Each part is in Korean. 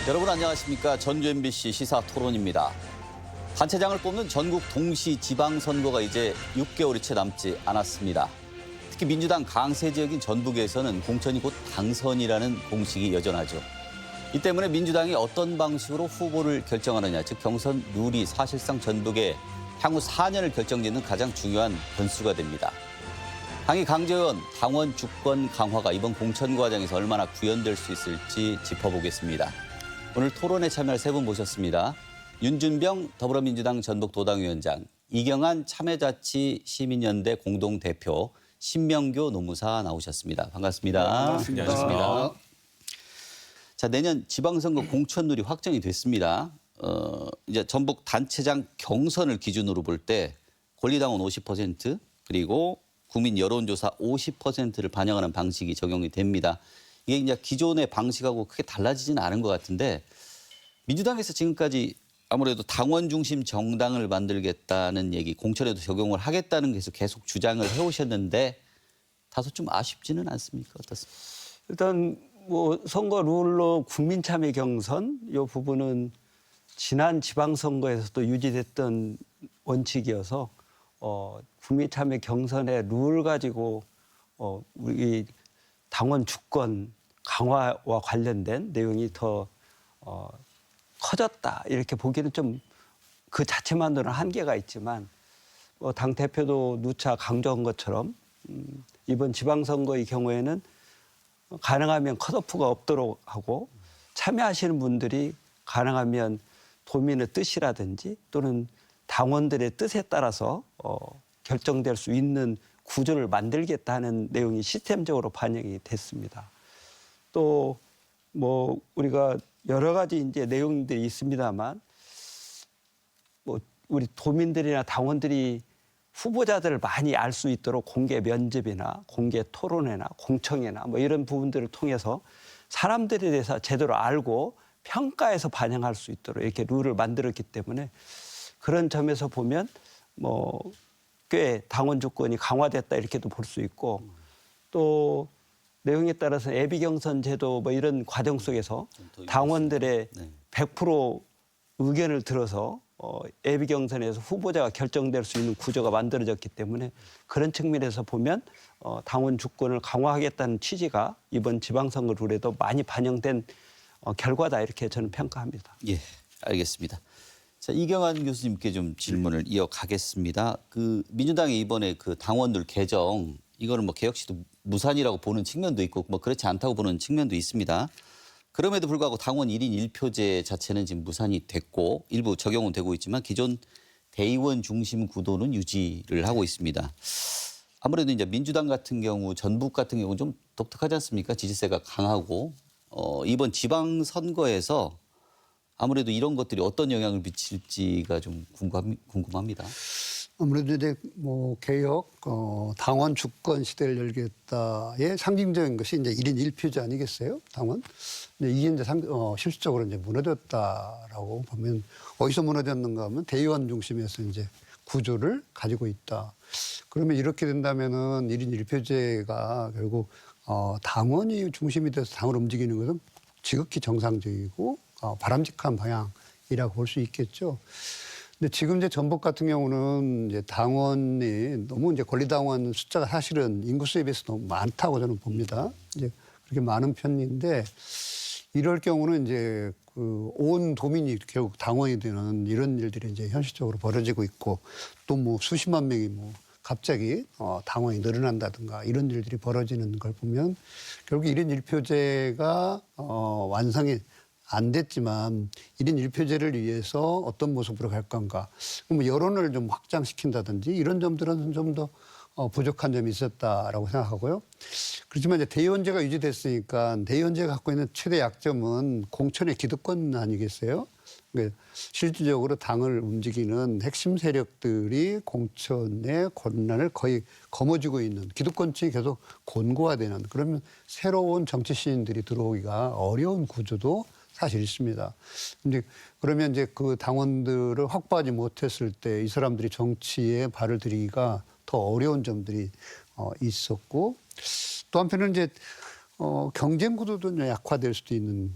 여러분 안녕하십니까. 전주 MBC 시사토론입니다. 단체장을 뽑는 전국 동시 지방선거가 이제 6개월이 채 남지 않았습니다. 특히 민주당 강세 지역인 전북에서는 공천이 곧 당선이라는 공식이 여전하죠. 이 때문에 민주당이 어떤 방식으로 후보를 결정하느냐, 즉 경선 룰이 사실상 전북의 향후 4년을 결정짓는 가장 중요한 변수가 됩니다. 당이 강조해온 당원 주권 강화가 이번 공천 과정에서 얼마나 구현될 수 있을지 짚어보겠습니다. 오늘 토론에 참여할 세 분 모셨습니다. 윤준병 더불어민주당 전북도당위원장, 이경한 참여자치 시민연대 공동대표, 신명교 노무사 나오셨습니다. 반갑습니다. 반갑습니다. 자, 내년 지방선거 공천룰이 확정이 됐습니다. 이제 전북 단체장 경선을 기준으로 볼 때 권리당원 50% 그리고 국민 여론조사 50%를 반영하는 방식이 적용이 됩니다. 이게 이제 기존의 방식하고 크게 달라지지는 않은 것 같은데 민주당에서 지금까지 아무래도 당원 중심 정당을 만들겠다는 얘기, 공천에도 적용을 하겠다는 것에서 계속 주장을 해오셨는데 다소 좀 아쉽지는 않습니까? 어떻습니까? 일단 뭐 선거 룰로 국민 참여 경선 이 부분은 지난 지방선거에서도 유지됐던 원칙이어서 국민 참여 경선의 룰 가지고 우리 당원 주권 강화와 관련된 내용이 더 커졌다 이렇게 보기는 좀 그 자체만으로는 한계가 있지만 당 대표도 누차 강조한 것처럼 이번 지방선거의 경우에는 가능하면 컷오프가 없도록 하고 참여하시는 분들이 가능하면 도민의 뜻이라든지 또는 당원들의 뜻에 따라서 결정될 수 있는 구조를 만들겠다는 내용이 시스템적으로 반영이 됐습니다. 또 뭐 우리가 여러 가지 이제 내용들이 있습니다만 뭐 우리 도민들이나 당원들이 후보자들을 많이 알 수 있도록 공개 면접이나 공개 토론회나 공청회나 뭐 이런 부분들을 통해서 사람들에 대해서 제대로 알고 평가해서 반영할 수 있도록 이렇게 룰을 만들었기 때문에 그런 점에서 보면 뭐 꽤 당원 주권이 강화됐다 이렇게도 볼 수 있고 또 내용에 따라서 예비경선 제도 뭐 이런 과정 속에서 당원들의 100% 의견을 들어서 예비경선에서 후보자가 결정될 수 있는 구조가 만들어졌기 때문에 그런 측면에서 보면 당원 주권을 강화하겠다는 취지가 이번 지방선거 룰에도 많이 반영된 결과다 이렇게 저는 평가합니다. 예, 알겠습니다. 자, 이경한 교수님께 좀 질문을 이어가겠습니다. 그 민주당이 이번에 그 당원들 개정 이거는 뭐 개혁시도 무산이라고 보는 측면도 있고 뭐 그렇지 않다고 보는 측면도 있습니다. 그럼에도 불구하고 당원 1인 1표제 자체는 지금 무산이 됐고 일부 적용은 되고 있지만 기존 대의원 중심 구도는 유지를 하고 있습니다. 아무래도 이제 민주당 같은 경우, 전북 같은 경우는 좀 독특하지 않습니까? 지지세가 강하고 이번 지방선거에서 아무래도 이런 것들이 어떤 영향을 미칠지가 좀 궁금합니다. 아무래도 이제 뭐 개혁, 당원 주권 시대를 열겠다의 상징적인 것이 이제 1인 1표제 아니겠어요? 당원. 근데 이게 이제 실질적으로 이제 무너졌다라고 보면 어디서 무너졌는가 하면 대의원 중심에서 이제 구조를 가지고 있다. 그러면 이렇게 된다면은 1인 1표제가 결국 당원이 중심이 돼서 당을 움직이는 것은 지극히 정상적이고 바람직한 방향이라고 볼 수 있겠죠. 근데 지금 이제 전북 같은 경우는 이제 당원이 너무 이제 권리당원 숫자가 사실은 인구수에 비해서 너무 많다고 저는 봅니다. 이제 그렇게 많은 편인데 이럴 경우는 이제 그 온 도민이 결국 당원이 되는 이런 일들이 이제 현실적으로 벌어지고 있고 또 뭐 수십만 명이 뭐 갑자기 당원이 늘어난다든가 이런 일들이 벌어지는 걸 보면 결국 1인 1표제가 완성이 안 됐지만 1인 1표제를 위해서 어떤 모습으로 갈 건가. 그럼 여론을 좀 확장시킨다든지 이런 점들은 좀 더 부족한 점이 있었다라고 생각하고요. 그렇지만 이제 대의원제가 유지됐으니까 대의원제가 갖고 있는 최대 약점은 공천의 기득권 아니겠어요? 그러니까 실질적으로 당을 움직이는 핵심 세력들이 공천의 권한을 거의 거머쥐고 있는 기득권층이 계속 곤고화되는 그러면 새로운 정치 시인들이 들어오기가 어려운 구조도 사실 있습니다. 근데 그러면 이제 그 당원들을 확보하지 못했을 때 이 사람들이 정치에 발을 들이기가 더 어려운 점들이 있었고 또 한편은 이제 경쟁 구도도 약화될 수도 있는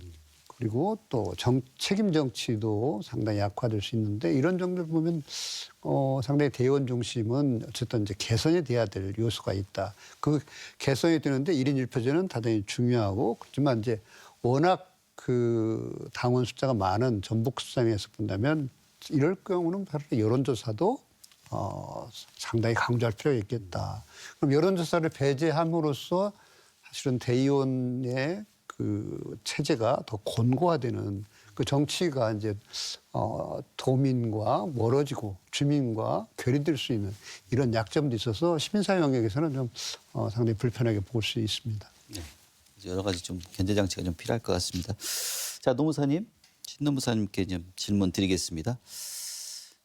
그리고 또 책임 정치도 상당히 약화될 수 있는데 이런 정도를 보면 상당히 대의원 중심은 어쨌든 이제 개선이 돼야 될 요소가 있다. 그 개선이 되는데 1인 1표제는 대단히 중요하고 그렇지만 이제 워낙 그 당원 숫자가 많은 전북 수장에서 본다면 이럴 경우는 바로 여론조사도 상당히 강조할 필요가 있겠다. 그럼 여론조사를 배제함으로써 사실은 대의원의 그 체제가 더 곤고화되는 그 정치가 이제 도민과 멀어지고 주민과 괴리될 수 있는 이런 약점도 있어서 시민사회 영역에서는 좀 상당히 불편하게 볼 수 있습니다. 네. 여러 가지 좀 견제 장치가 좀 필요할 것 같습니다. 자, 노무사님, 신노무사님께 좀 질문 드리겠습니다.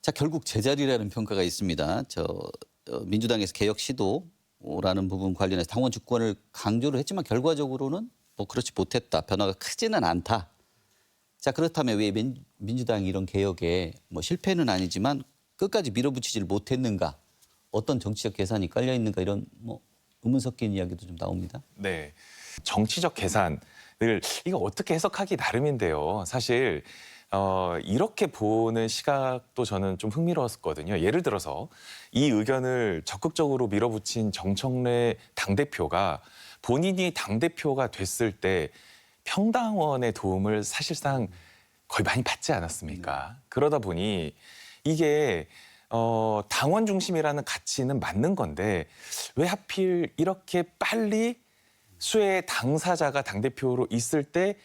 자, 결국 제자리라는 평가가 있습니다. 민주당에서 개혁 시도라는 부분 관련해서 당원 주권을 강조를 했지만 결과적으로는 뭐 그렇지 못했다. 변화가 크지는 않다. 자, 그렇다면 왜 민주당이 이런 개혁에 뭐 실패는 아니지만 끝까지 밀어붙이지를 못했는가? 어떤 정치적 계산이 깔려 있는가? 이런 뭐 의문 섞인 이야기도 좀 나옵니다. 네, 정치적 계산을 이거 어떻게 해석하기 나름인데요. 사실 이렇게 보는 시각도 저는 좀 흥미로웠거든요. 예를 들어서 이 의견을 적극적으로 밀어붙인 정청래 당대표가 본인이 당대표가 됐을 때 평당원의 도움을 사실상 거의 많이 받지 않았습니까? 그러다 보니 이게 당원 중심이라는 가치는 맞는 건데 왜 하필 이렇게 빨리 수의 당사자가 당대표로 있을 때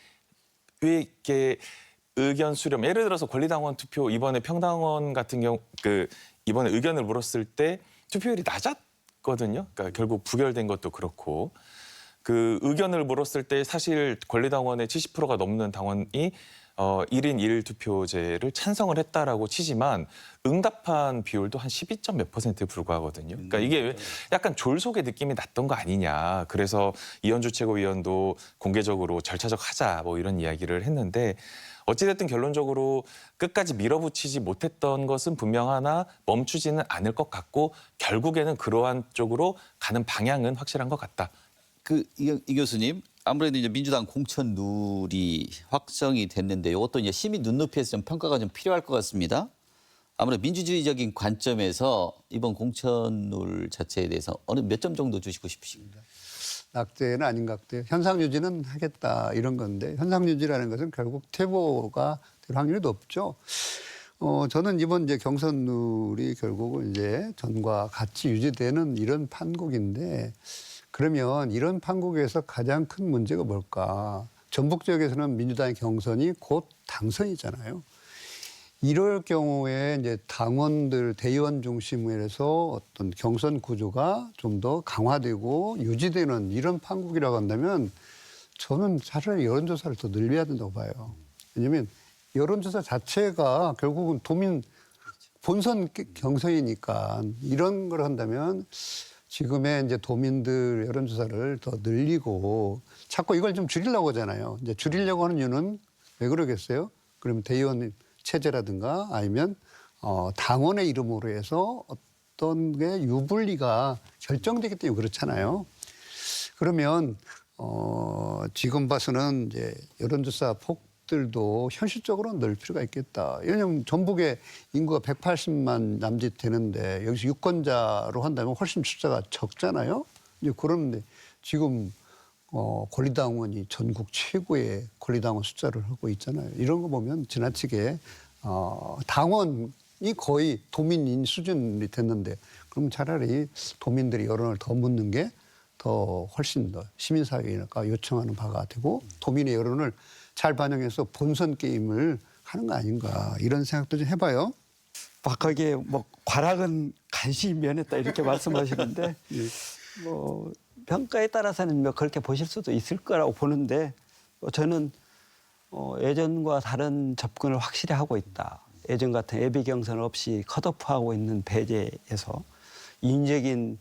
왜 이렇게 의견 수렴, 예를 들어서 권리당원 투표 이번에 평당원 같은 경우 이번에 의견을 물었을 때 투표율이 낮았거든요. 그러니까 결국 부결된 것도 그렇고 그 의견을 물었을 때 사실 권리당원의 70%가 넘는 당원이 1인 1 투표제를 찬성을 했다라고 치지만 응답한 비율도 한 12몇 %에 불과하거든요. 그러니까 이게 약간 졸속의 느낌이 났던 거 아니냐. 그래서 이현주 최고위원도 공개적으로 절차적 하자 뭐 이런 이야기를 했는데 어찌됐든 결론적으로 끝까지 밀어붙이지 못했던 것은 분명하나 멈추지는 않을 것 같고 결국에는 그러한 쪽으로 가는 방향은 확실한 것 같다. 이 교수님, 아무래도 이제 민주당 공천 룰이 확정이 됐는데 이것도 이제 시민 눈높이에서 좀 평가가 좀 필요할 것 같습니다. 아무래도 민주주의적인 관점에서 이번 공천 룰 자체에 대해서 어느 몇 점 정도 주시고 싶으십니까? 낙제는 아닌 것 같아요. 현상 유지는 하겠다 이런 건데 현상 유지라는 것은 결국 퇴보가 될 확률이 높죠. 저는 이번 이제 경선 룰이 결국은 이제 전과 같이 유지되는 이런 판국인데 그러면 이런 판국에서 가장 큰 문제가 뭘까? 전북 지역에서는 민주당의 경선이 곧 당선이잖아요. 이럴 경우에 이제 당원들 대의원 중심으로 해서 어떤 경선 구조가 좀 더 강화되고 유지되는 이런 판국이라고 한다면 저는 차라리 여론조사를 더 늘려야 된다고 봐요. 왜냐하면 여론조사 자체가 결국은 도민 본선 경선이니까 이런 걸 한다면 지금의 이제 도민들 여론조사를 더 늘리고 자꾸 이걸 좀 줄이려고 하잖아요. 이제 줄이려고 하는 이유는 왜 그러겠어요? 그러면 대의원 체제라든가 아니면 당원의 이름으로 해서 어떤 게 유불리가 결정되기 때문에 그렇잖아요. 그러면 지금 봐서는 이제 여론조사 폭들도 현실적으로 넣을 필요가 있겠다. 왜냐하면 전북의 인구가 180만 남짓 되는데 여기서 유권자로 한다면 훨씬 숫자가 적잖아요. 이제 그런데 지금 권리당원이 전국 최고의 권리당원 숫자를 하고 있잖아요. 이런 거 보면 지나치게 당원이 거의 도민인 수준이 됐는데 그럼 차라리 도민들이 여론을 더 묻는 게 더 훨씬 더 시민사회가 요청하는 바가 되고 도민의 여론을 잘 반영해서 본선 게임을 하는 거 아닌가 이런 생각도 좀 해봐요. 박하게 뭐 과락은 간신히 면했다 이렇게 말씀하시는데 뭐 평가에 따라서는 뭐 그렇게 보실 수도 있을 거라고 보는데 저는 예전과 다른 접근을 확실히 하고 있다. 예전 같은 예비 경선 없이 컷오프하고 있는 배제에서 인적인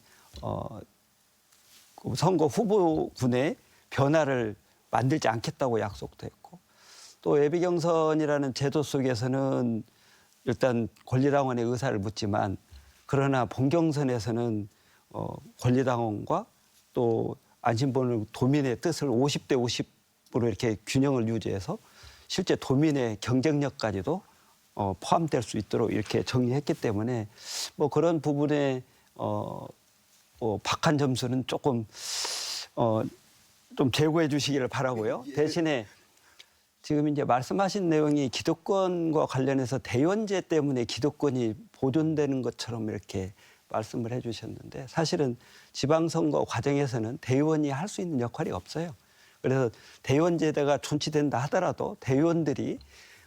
선거 후보군의 변화를 만들지 않겠다고 약속도 했고 또 예비 경선이라는 제도 속에서는 일단 권리당원의 의사를 묻지만 그러나 본경선에서는 권리당원과 또 안심번호 도민의 뜻을 50대 50으로 이렇게 균형을 유지해서 실제 도민의 경쟁력까지도 포함될 수 있도록 이렇게 정리했기 때문에 뭐 그런 부분에 박한 점수는 조금 좀 제고해 주시기를 바라고요. 대신에 지금 이제 말씀하신 내용이 기득권과 관련해서 대의원제 때문에 기득권이 보존되는 것처럼 이렇게 말씀을 해주셨는데 사실은 지방선거 과정에서는 대의원이 할 수 있는 역할이 없어요. 그래서 대의원제도가 존치된다 하더라도 대의원들이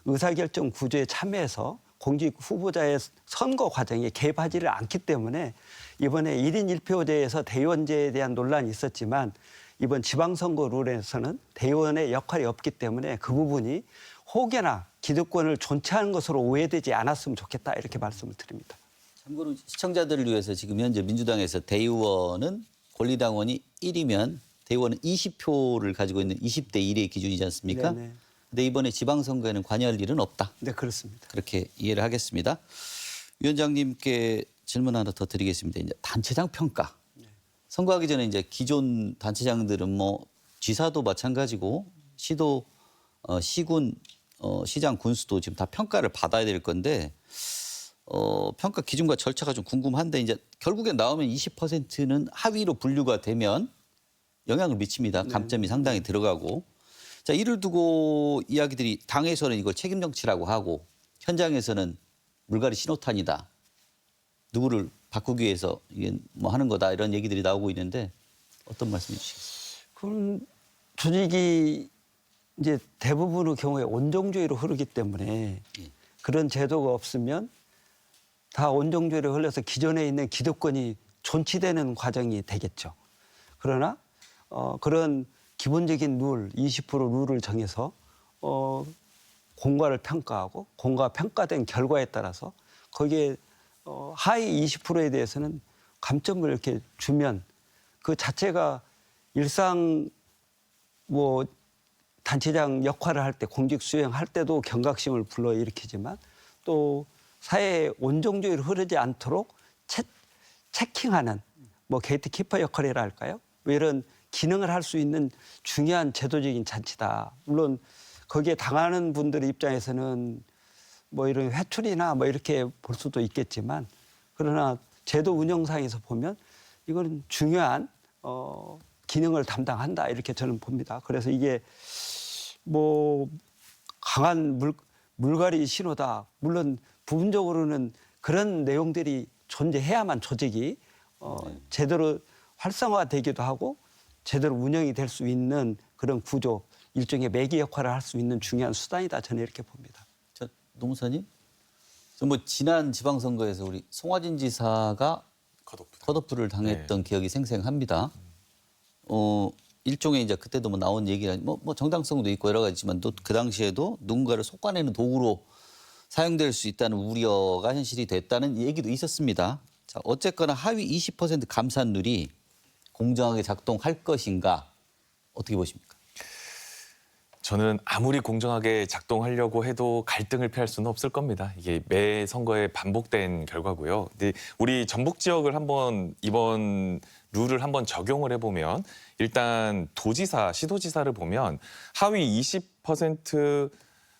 의사결정 구조에 참여해서 공직 후보자의 선거 과정에 개입하지를 않기 때문에 이번에 1인 1표제에서 대의원제에 대한 논란이 있었지만 이번 지방선거 룰에서는 대의원의 역할이 없기 때문에 그 부분이 혹여나 기득권을 존치하는 것으로 오해되지 않았으면 좋겠다 이렇게 말씀을 드립니다. 참고로 시청자들을 위해서 지금 현재 민주당에서 대의원은 권리당원이 1이면 대의원은 20표를 가지고 있는 20대 1의 기준이지 않습니까? 네네. 근데 이번에 지방선거에는 관여할 일은 없다. 네, 그렇습니다. 그렇게 이해를 하겠습니다. 위원장님께 질문 하나 더 드리겠습니다. 이제 단체장 평가. 선거하기 전에 이제 기존 단체장들은 뭐 지사도 마찬가지고 시도, 시군, 시장, 군수도 지금 다 평가를 받아야 될 건데 평가 기준과 절차가 좀 궁금한데 이제 결국에 나오면 20%는 하위로 분류가 되면 영향을 미칩니다. 감점이 상당히 들어가고. 자, 이를 두고 이야기들이 당에서는 이걸 책임 정치라고 하고 현장에서는 물갈이 신호탄이다. 누구를 바꾸기 위해서 이게 뭐 하는 거다 이런 얘기들이 나오고 있는데 어떤 말씀해 주시겠어요? 그럼 조직이 이제 대부분의 경우에 원종주의로 흐르기 때문에 그런 제도가 없으면 다 원종주의로 흘러서 기존에 있는 기득권이 존치되는 과정이 되겠죠. 그러나 그런 기본적인 룰, 20% 룰을 정해서 공과를 평가하고 공과 평가된 결과에 따라서 거기에 하위 20%에 대해서는 감점을 이렇게 주면 그 자체가 일상 뭐 단체장 역할을 할 때 공직 수행할 때도 경각심을 불러일으키지만 또 사회의 원종주의로 흐르지 않도록 체킹하는 뭐 게이트키퍼 역할이라 할까요? 이런 기능을 할 수 있는 중요한 제도적인 잔치다. 물론 거기에 당하는 분들의 입장에서는 뭐 이런 회출이나 뭐 이렇게 볼 수도 있겠지만 그러나 제도 운영상에서 보면 이거는 중요한 기능을 담당한다 이렇게 저는 봅니다. 그래서 이게 뭐 강한 물갈이 신호다. 물론 부분적으로는 그런 내용들이 존재해야만 조직이 제대로 활성화되기도 하고 제대로 운영이 될 수 있는 그런 구조, 일종의 매개 역할을 할 수 있는 중요한 수단이다. 저는 이렇게 봅니다. 자, 노무사님, 뭐 지난 지방선거에서 우리 송화진 지사가 컷오프를 당했던 기억이 생생합니다. 일종의 이제 그때도 뭐 나온 얘기가 뭐 정당성도 있고 여러 가지지만 또 그 당시에도 누군가를 속아내는 도구로 사용될 수 있다는 우려가 현실이 됐다는 얘기도 있었습니다. 자, 어쨌거나 하위 20% 감산률이 공정하게 작동할 것인가 어떻게 보십니까? 저는 아무리 공정하게 작동하려고 해도 갈등을 피할 수는 없을 겁니다. 이게 매 선거에 반복된 결과고요. 근데 우리 전북 지역을 한번 이번 룰을 한번 적용을 해보면 일단 도지사, 시도지사를 보면 하위 20%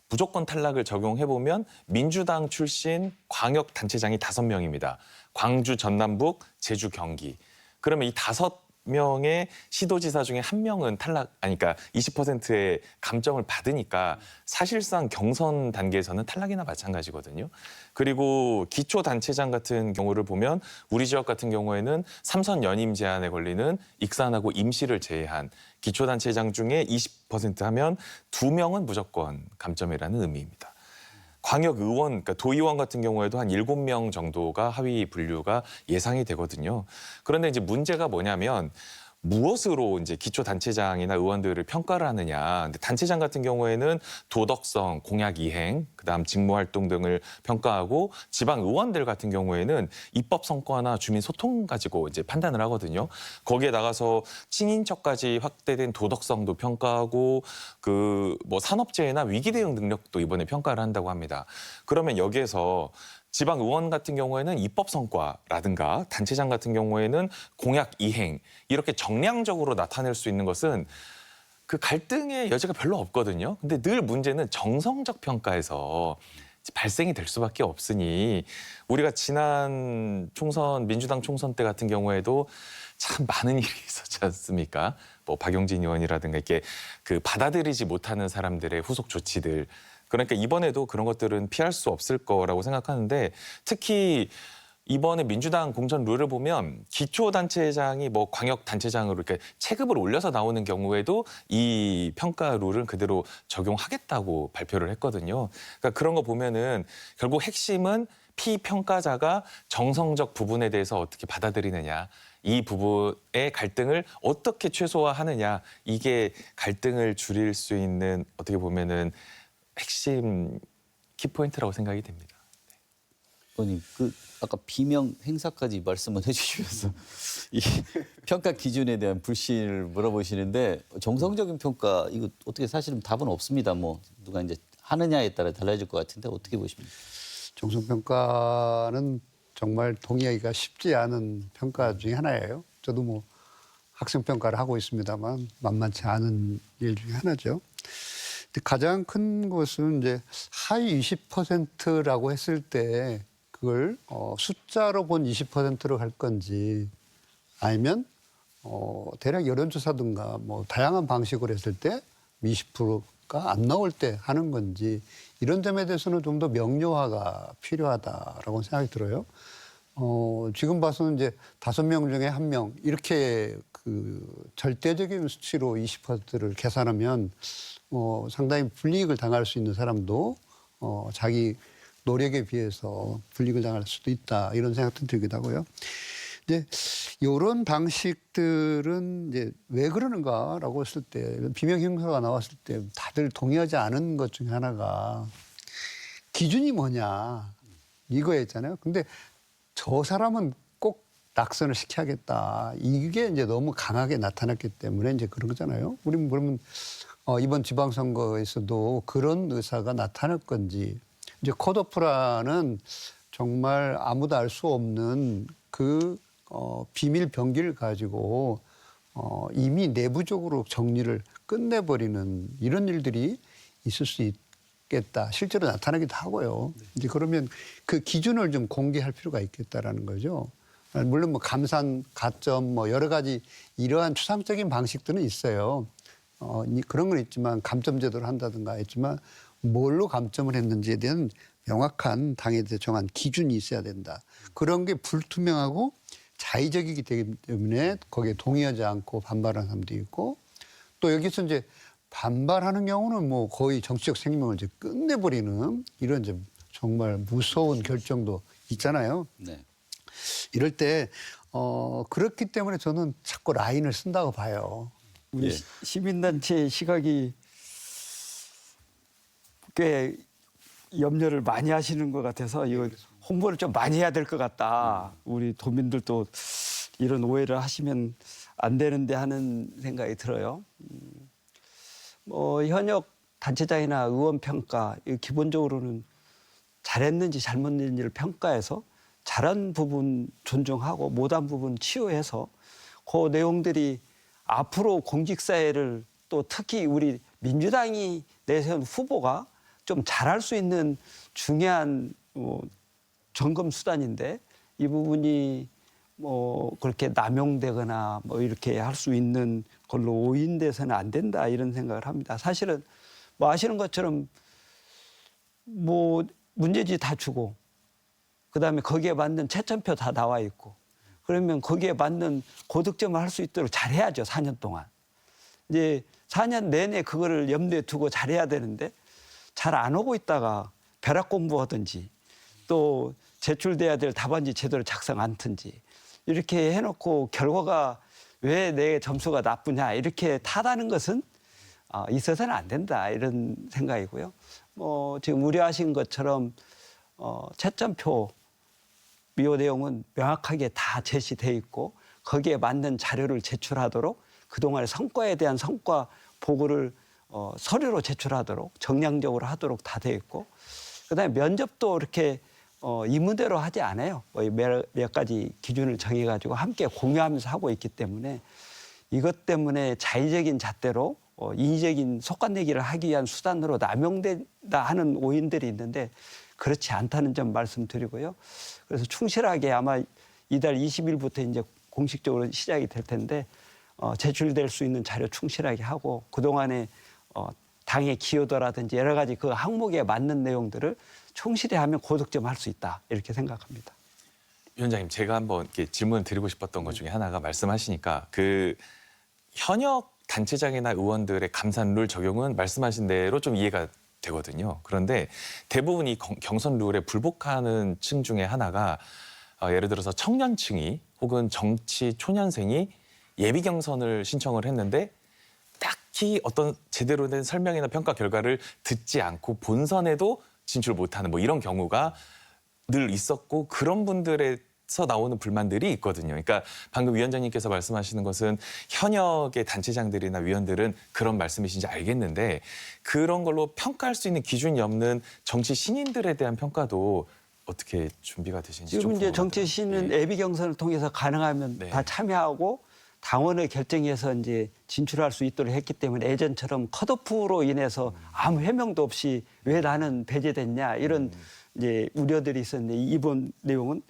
무조건 탈락을 적용해보면 민주당 출신 광역단체장이 5명입니다. 광주, 전남북, 제주, 경기. 그러면 이 5명의 시도지사 중에 1명은 그러니까 20%의 감점을 받으니까 사실상 경선 단계에서는 탈락이나 마찬가지거든요. 그리고 기초단체장 같은 경우를 보면 우리 지역 같은 경우에는 3선 연임 제한에 걸리는 익산하고 임시를 제외한 기초단체장 중에 20% 하면 2명은 무조건 감점이라는 의미입니다. 광역의원, 그러니까 도의원 같은 경우에도 한 7명 정도가 하위 분류가 예상이 되거든요. 그런데 이제 문제가 뭐냐면 무엇으로 이제 기초단체장이나 의원들을 평가를 하느냐. 근데 단체장 같은 경우에는 도덕성, 공약 이행, 그다음 직무활동 등을 평가하고 지방 의원들 같은 경우에는 입법 성과나 주민 소통 가지고 이제 판단을 하거든요. 거기에 나가서 친인척까지 확대된 도덕성도 평가하고 그 뭐 산업재해나 위기 대응 능력도 이번에 평가를 한다고 합니다. 그러면 여기에서 지방 의원 같은 경우에는 입법 성과라든가 단체장 같은 경우에는 공약 이행 이렇게 정량적으로 나타낼 수 있는 것은 그 갈등의 여지가 별로 없거든요. 근데 늘 문제는 정성적 평가에서 발생이 될 수밖에 없으니 우리가 지난 총선 민주당 총선 때 같은 경우에도 참 많은 일이 있었지 않습니까? 뭐 박용진 의원이라든가 이렇게 그 받아들이지 못하는 사람들의 후속 조치들. 그러니까 이번에도 그런 것들은 피할 수 없을 거라고 생각하는데 특히 이번에 민주당 공천 룰을 보면 기초단체장이 뭐 광역단체장으로 이렇게 체급을 올려서 나오는 경우에도 이 평가 룰을 그대로 적용하겠다고 발표를 했거든요. 그러니까 그런 거 보면은 결국 핵심은 피평가자가 정성적 부분에 대해서 어떻게 받아들이느냐. 이 부분의 갈등을 어떻게 최소화하느냐. 이게 갈등을 줄일 수 있는 어떻게 보면은 핵심 키포인트라고 생각이 됩니다. 의원님, 그 아까 비명 행사까지 말씀을 해주시면서 이 평가 기준에 대한 불신을 물어보시는데 정성적인 평가 이거 어떻게 사실은 답은 없습니다. 뭐 누가 이제 하느냐에 따라 달라질 것 같은데 어떻게 보십니까? 정성평가는 정말 동의하기가 쉽지 않은 평가 중에 하나예요. 저도 뭐 학생평가를 하고 있습니다만 만만치 않은 일 중에 하나죠. 근데 가장 큰 것은 이제 하위 20%라고 했을 때 그걸 숫자로 본 20%로 갈 건지 아니면 대략 여론조사든가 뭐 다양한 방식으로 했을 때 20%가 안 나올 때 하는 건지 이런 점에 대해서는 좀 더 명료화가 필요하다라고 생각이 들어요. 지금 봐서는 이제 5명 중에 1명 이렇게 그 절대적인 수치로 20%를 계산하면 상당히 불이익을 당할 수 있는 사람도 자기 노력에 비해서 불이익을 당할 수도 있다 이런 생각도 들기도 하고요. 이제 이런 방식들은 이제 왜 그러는가라고 했을 때 비명 형사가 나왔을 때 다들 동의하지 않은 것 중에 하나가 기준이 뭐냐 이거였잖아요. 근데 저 사람은 꼭 낙선을 시켜야겠다. 이게 이제 너무 강하게 나타났기 때문에 이제 그런 거잖아요. 우리는 그러면 이번 지방선거에서도 그런 의사가 나타날 건지 이제 컷오프라는 정말 아무도 알 수 없는 그 비밀 병기를 가지고 이미 내부적으로 정리를 끝내버리는 이런 일들이 있을 수 있겠다. 실제로 나타나기도 하고요. 이제 그러면 그 기준을 좀 공개할 필요가 있겠다라는 거죠. 물론 뭐 감산, 가점 뭐 여러 가지 이러한 추상적인 방식들은 있어요. 그런 건 있지만 감점 제도를 한다든가 했지만 뭘로 감점을 했는지에 대한 명확한 당에 대해 정한 기준이 있어야 된다. 그런 게 불투명하고 자의적이기 때문에 거기에 동의하지 않고 반발하는 사람도 있고 또 여기서 이제 반발하는 경우는 뭐 거의 정치적 생명을 이제 끝내버리는 이런 이제 정말 무서운 결정도 있잖아요. 네. 이럴 때 그렇기 때문에 저는 자꾸 라인을 쓴다고 봐요. 우리 예. 시민단체의 시각이 꽤 염려를 많이 하시는 것 같아서 이거 홍보를 좀 많이 해야 될 것 같다. 우리 도민들도 이런 오해를 하시면 안 되는데 하는 생각이 들어요. 뭐 현역 단체장이나 의원 평가 기본적으로는 잘했는지 잘못했는지를 평가해서 잘한 부분 존중하고 못한 부분 치유해서 그 내용들이 앞으로 공직사회를 또 특히 우리 민주당이 내세운 후보가 좀 잘할 수 있는 중요한 점검 수단인데 이 부분이 뭐 그렇게 남용되거나 뭐 이렇게 할 수 있는 걸로 오인돼서는 안 된다 이런 생각을 합니다. 사실은 뭐 아시는 것처럼 뭐 문제지 다 주고 그다음에 거기에 맞는 채점표 다 나와 있고 그러면 거기에 맞는 고득점을 할 수 있도록 잘해야죠. 4년 동안. 이제 4년 내내 그거를 염두에 두고 잘해야 되는데 잘 안 오고 있다가 벼락 공부하든지 또 제출돼야 될 답안지 제대로 작성 않든지 이렇게 해놓고 결과가 왜 내 점수가 나쁘냐 이렇게 탓하는 것은 있어서는 안 된다 이런 생각이고요. 뭐 지금 우려하신 것처럼 채점표 미호 내용은 명확하게 다 제시돼 있고 거기에 맞는 자료를 제출하도록 그동안의 성과에 대한 성과 보고를 서류로 제출하도록 정량적으로 하도록 다 돼 있고 그다음에 면접도 이렇게 이문대로 하지 않아요. 몇 가지 기준을 정해가지고 함께 공유하면서 하고 있기 때문에 이것 때문에 자의적인 잣대로 인위적인 속간내기를 하기 위한 수단으로 남용된다 하는 오인들이 있는데 그렇지 않다는 점 말씀드리고요. 그래서 충실하게 아마 이달 20일부터 이제 공식적으로 시작이 될 텐데 제출될 수 있는 자료 충실하게 하고 그동안에 당의 기여도라든지 여러 가지 그 항목에 맞는 내용들을 충실히 하면 고득점할 수 있다 이렇게 생각합니다. 위원장님, 제가 한번 이렇게 질문 드리고 싶었던 것 중에 하나가 말씀하시니까 그 현역 단체장이나 의원들의 감산 룰 적용은 말씀하신 대로 좀 이해가 되거든요. 그런데 대부분 이 경선 룰에 불복하는 층 중에 하나가 예를 들어서 청년층이 혹은 정치 초년생이 예비 경선을 신청을 했는데 딱히 어떤 제대로 된 설명이나 평가 결과를 듣지 않고 본선에도 진출 못하는 뭐 이런 경우가 늘 있었고 그런 분들에서 나오는 불만들이 있거든요. 그러니까 방금 위원장님께서 말씀하시는 것은 현역의 단체장들이나 위원들은 그런 말씀이신지 알겠는데 그런 걸로 평가할 수 있는 기준이 없는 정치 신인들에 대한 평가도 어떻게 준비가 되시는지 좀 지금 이제 궁금하더라고요. 정치 신은 예. 예비 경선을 통해서 가능하면 네. 다 참여하고 당원을 결정해서 이제 진출할 수 있도록 했기 때문에 예전처럼 컷오프로 인해서 아무 해명도 없이 왜 나는 배제됐냐 이런 이제 우려들이 있었는데 이번 내용은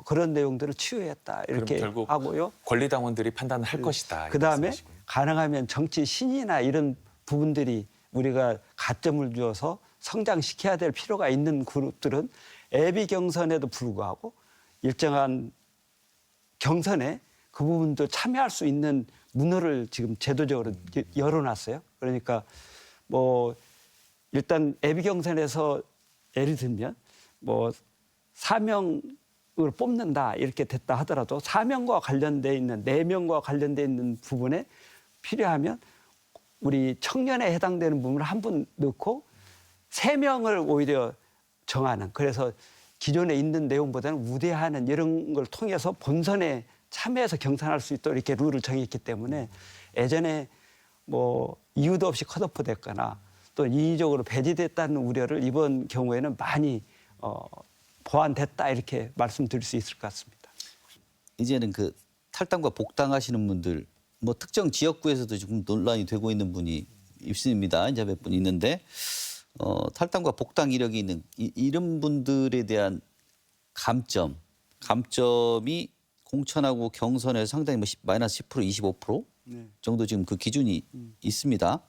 그런 내용들을 치유했다 이렇게 결국 하고요. 권리당원들이 판단을 할 것이다. 이 그다음에 말씀이시군요. 가능하면 정치 신이나 이런 부분들이 우리가 가점을 주어서 성장시켜야 될 필요가 있는 그룹들은 예비 경선에도 불구하고 일정한 경선에 그 부분도 참여할 수 있는 문호를 지금 제도적으로 열어놨어요. 그러니까 뭐 일단 예비 경선에서 예를 들면 뭐 4명을 뽑는다 이렇게 됐다 하더라도 4명과 관련돼 있는 4명과 관련돼 있는 부분에 필요하면 우리 청년에 해당되는 부분을 한 분 넣고 3명을 오히려 정하는 그래서 기존에 있는 내용보다는 우대하는 이런 걸 통해서 본선에 참여해서 경선할 수 있도록 이렇게 룰을 정했기 때문에 예전에 뭐 이유도 없이 컷오프 됐거나 또 인위적으로 배제됐다는 우려를 이번 경우에는 많이 보완됐다 이렇게 말씀드릴 수 있을 것 같습니다. 이제는 그 탈당과 복당하시는 분들 뭐 특정 지역구에서도 지금 논란이 되고 있는 분이 있습니다. 이제 몇 분 있는데 탈당과 복당 이력이 있는 이런 분들에 대한 감점이 공천하고 경선에서 상당히 뭐 마이너스 10%, 25% 정도 지금 그 기준이 있습니다.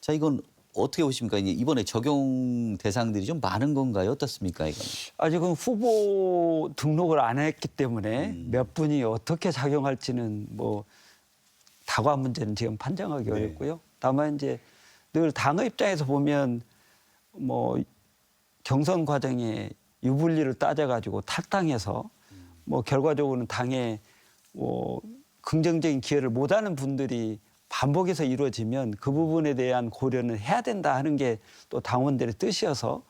자, 이건 어떻게 보십니까? 이번에 적용 대상들이 좀 많은 건가요? 어떻습니까? 이건? 아직은 후보 등록을 안 했기 때문에 몇 분이 어떻게 작용할지는 뭐 다과 문제는 지금 판정하기 어렵고요. 다만 이제 늘 당의 입장에서 보면 뭐 경선 과정에 유불리를 따져가지고 탈당해서 뭐 결과적으로는 당에 뭐 긍정적인 기여를 못하는 분들이 반복해서 이루어지면 그 부분에 대한 고려는 해야 된다 하는 게 또 당원들의 뜻이어서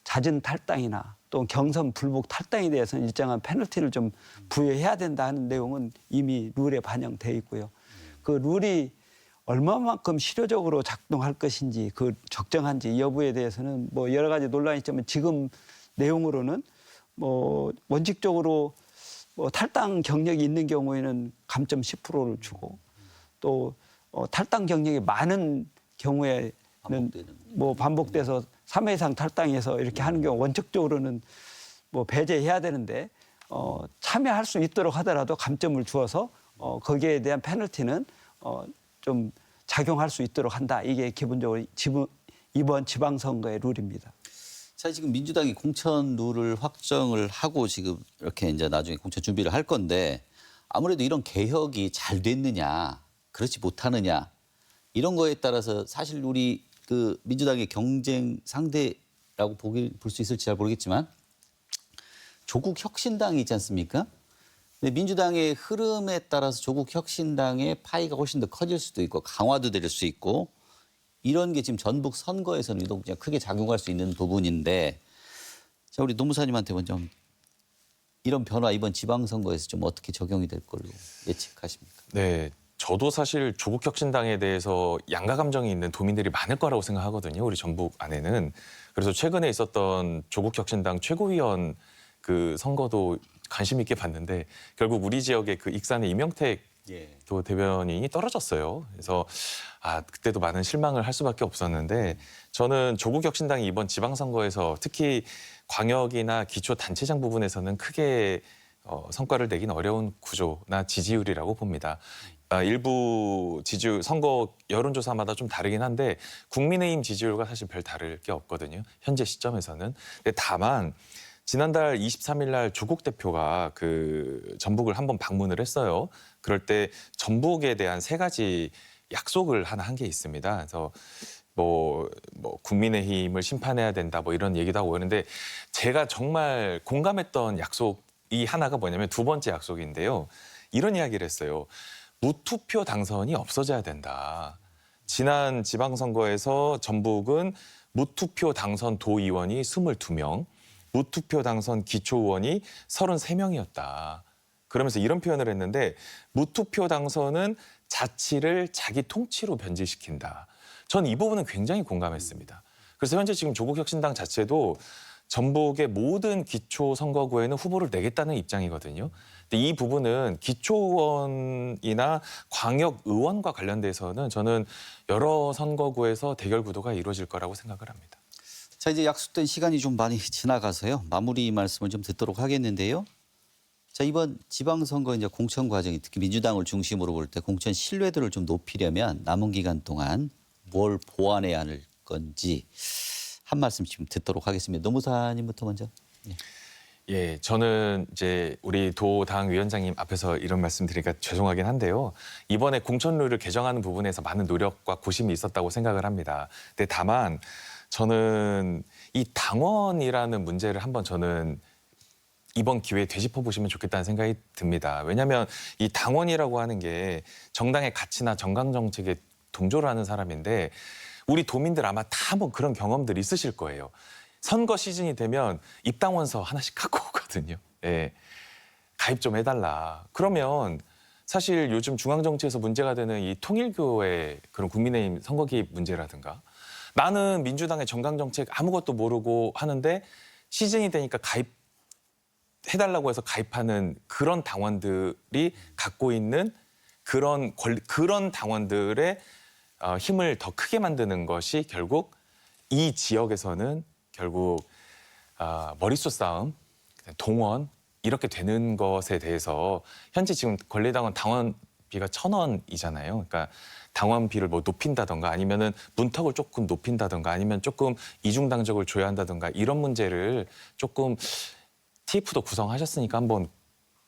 잦은 탈당이나 또 경선 불복 탈당에 대해서는 일정한 페널티를 좀 부여해야 된다 하는 내용은 이미 룰에 반영돼 있고요. 그 룰이 얼마만큼 실효적으로 작동할 것인지 그 적정한지 여부에 대해서는 뭐 여러 가지 논란이 있지만 지금 내용으로는 뭐 원칙적으로 뭐 탈당 경력이 있는 경우에는 감점 10%를 주고 또 탈당 경력이 많은 경우에는 뭐 반복돼서 3회 이상 탈당해서 이렇게 하는 경우 원칙적으로는 뭐 배제해야 되는데 참여할 수 있도록 하더라도 감점을 주어서 거기에 대한 페널티는 좀 작용할 수 있도록 한다. 이게 기본적으로 이번 지방선거의 룰입니다. 자, 지금 민주당이 공천 룰을 확정을 하고 지금 이렇게 이제 나중에 공천 준비를 할 건데 아무래도 이런 개혁이 잘 됐느냐, 그렇지 못하느냐 이런 거에 따라서 사실 우리 그 민주당의 경쟁 상대라고 볼 수 있을지 잘 모르겠지만 조국 혁신당이 있지 않습니까? 근데 민주당의 흐름에 따라서 조국 혁신당의 파이가 훨씬 더 커질 수도 있고 강화도 될 수 있고 이런 게 지금 전북 선거에서는 유독 크게 작용할 수 있는 부분인데 자, 우리 노무사님한테 먼저 이런 변화 이번 지방선거에서 좀 어떻게 적용이 될 걸로 예측하십니까? 네, 저도 사실 조국 혁신당에 대해서 양가 감정이 있는 도민들이 많을 거라고 생각하거든요. 우리 전북 안에는. 그래서 최근에 있었던 조국 혁신당 최고위원 그 선거도 관심 있게 봤는데 결국 우리 지역의 그 익산의 이명택 예. 또 대변인이 떨어졌어요. 그래서 그때도 많은 실망을 할 수밖에 없었는데 저는 조국혁신당이 이번 지방선거에서 특히 광역이나 기초단체장 부분에서는 크게 성과를 내긴 어려운 구조나 지지율이라고 봅니다. 일부 지지율 선거 여론조사마다 좀 다르긴 한데 국민의힘 지지율과 사실 별 다를 게 없거든요. 현재 시점에서는. 근데 다만 지난달 23일 날 조국 대표가 그 전북을 한번 방문을 했어요. 그럴 때 전북에 대한 3가지 약속을 하나 한 게 있습니다. 그래서 뭐 국민의힘을 심판해야 된다 뭐 이런 얘기도 하고 그러는데 제가 정말 공감했던 약속이 하나가 뭐냐면 2번째 약속인데요. 이런 이야기를 했어요. 무투표 당선이 없어져야 된다. 지난 지방선거에서 전북은 무투표 당선 도의원이 22명, 무투표 당선 기초의원이 33명이었다. 그러면서 이런 표현을 했는데 무투표 당선은 자치를 자기 통치로 변질시킨다. 전 이 부분은 굉장히 공감했습니다. 그래서 현재 지금 조국혁신당 자체도 전북의 모든 기초선거구에는 후보를 내겠다는 입장이거든요. 근데 이 부분은 기초의원이나 광역의원과 관련돼서는 저는 여러 선거구에서 대결 구도가 이루어질 거라고 생각을 합니다. 자, 이제 약속된 시간이 좀 많이 지나가서요. 마무리 말씀을 좀 듣도록 하겠는데요. 자, 이번 지방선거 이제 공천 과정이 특히 민주당을 중심으로 볼 때 공천 신뢰도를 좀 높이려면 남은 기간 동안 뭘 보완해야 할 건지 한 말씀 지금 듣도록 하겠습니다. 노무사님부터 먼저. 예, 저는 이제 우리 도당 위원장님 앞에서 이런 말씀드리니까 죄송하긴 한데요. 이번에 공천 룰을 개정하는 부분에서 많은 노력과 고심이 있었다고 생각을 합니다. 근데 다만 저는 이 당원이라는 문제를 한번 저는 이번 기회에 되짚어 보시면 좋겠다는 생각이 듭니다. 왜냐하면 이 당원이라고 하는 게 정당의 가치나 정강 정책에 동조를 하는 사람인데 우리 도민들 아마 다 한번 그런 경험들 있으실 거예요. 선거 시즌이 되면 입당원서 하나씩 갖고 오거든요. 예. 가입 좀 해달라. 그러면 사실 요즘 중앙정치에서 문제가 되는 이 통일교의 그런 국민의힘 선거 개입 문제라든가 나는 민주당의 정강정책 아무것도 모르고 하는데 시즌이 되니까 가입해달라고 해서 가입하는 그런 당원들이 갖고 있는 그런 당원들의 힘을 더 크게 만드는 것이 결국 이 지역에서는 결국 머릿수 싸움, 동원 이렇게 되는 것에 대해서 현재 지금 권리당원 당원비가 1,000원이잖아요. 그러니까 당원비를 뭐 높인다던가 아니면은 문턱을 조금 높인다던가 아니면 조금 이중당적을 줘야 한다던가 이런 문제를 조금 TF도 구성하셨으니까 한번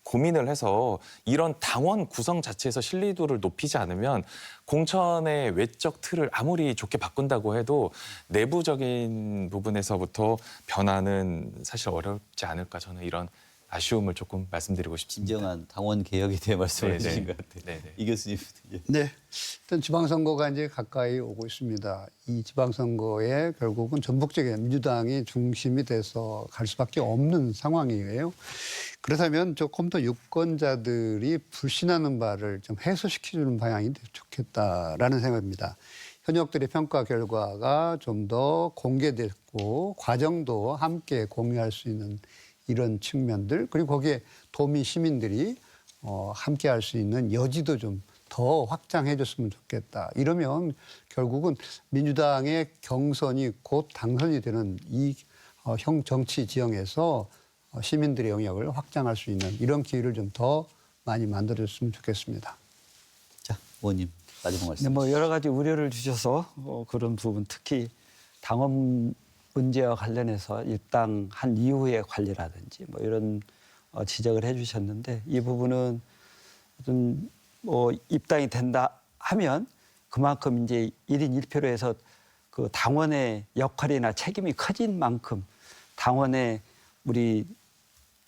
고민을 해서 이런 당원 구성 자체에서 신뢰도를 높이지 않으면 공천의 외적 틀을 아무리 좋게 바꾼다고 해도 내부적인 부분에서부터 변화는 사실 어렵지 않을까 저는 이런 아쉬움을 조금 말씀드리고 싶습니다. 진정한 당원 개혁에 대해 말씀을 해주신 것 같아요. 네네. 이 교수님. 예. 네. 일단 지방선거가 이제 가까이 오고 있습니다. 이 지방선거에 결국은 전북적인 민주당이 중심이 돼서 갈 수밖에 없는 상황이에요. 그렇다면 조금 더 유권자들이 불신하는 바를 좀 해소시켜주는 방향이 좋겠다라는 생각입니다. 현역들의 평가 결과가 좀 더 공개됐고 과정도 함께 공유할 수 있는 이런 측면들 그리고 거기에 도민 시민들이 함께 할 수 있는 여지도 좀 더 확장해 줬으면 좋겠다. 이러면 결국은 민주당의 경선이 곧 당선이 되는 이 정치 지형에서 시민들의 영역을 확장할 수 있는 이런 기회를 좀 더 많이 만들어줬으면 좋겠습니다. 자, 의원님 마지막 말씀. 네, 뭐 여러 가지 우려를 주셔서 그런 부분 특히 당원 문제와 관련해서 입당한 이후의 관리라든지 뭐 이런 지적을 해주셨는데 이 부분은 어떤 뭐 입당이 된다 하면 그만큼 이제 1인 1표로 해서 그 당원의 역할이나 책임이 커진 만큼 당원의 우리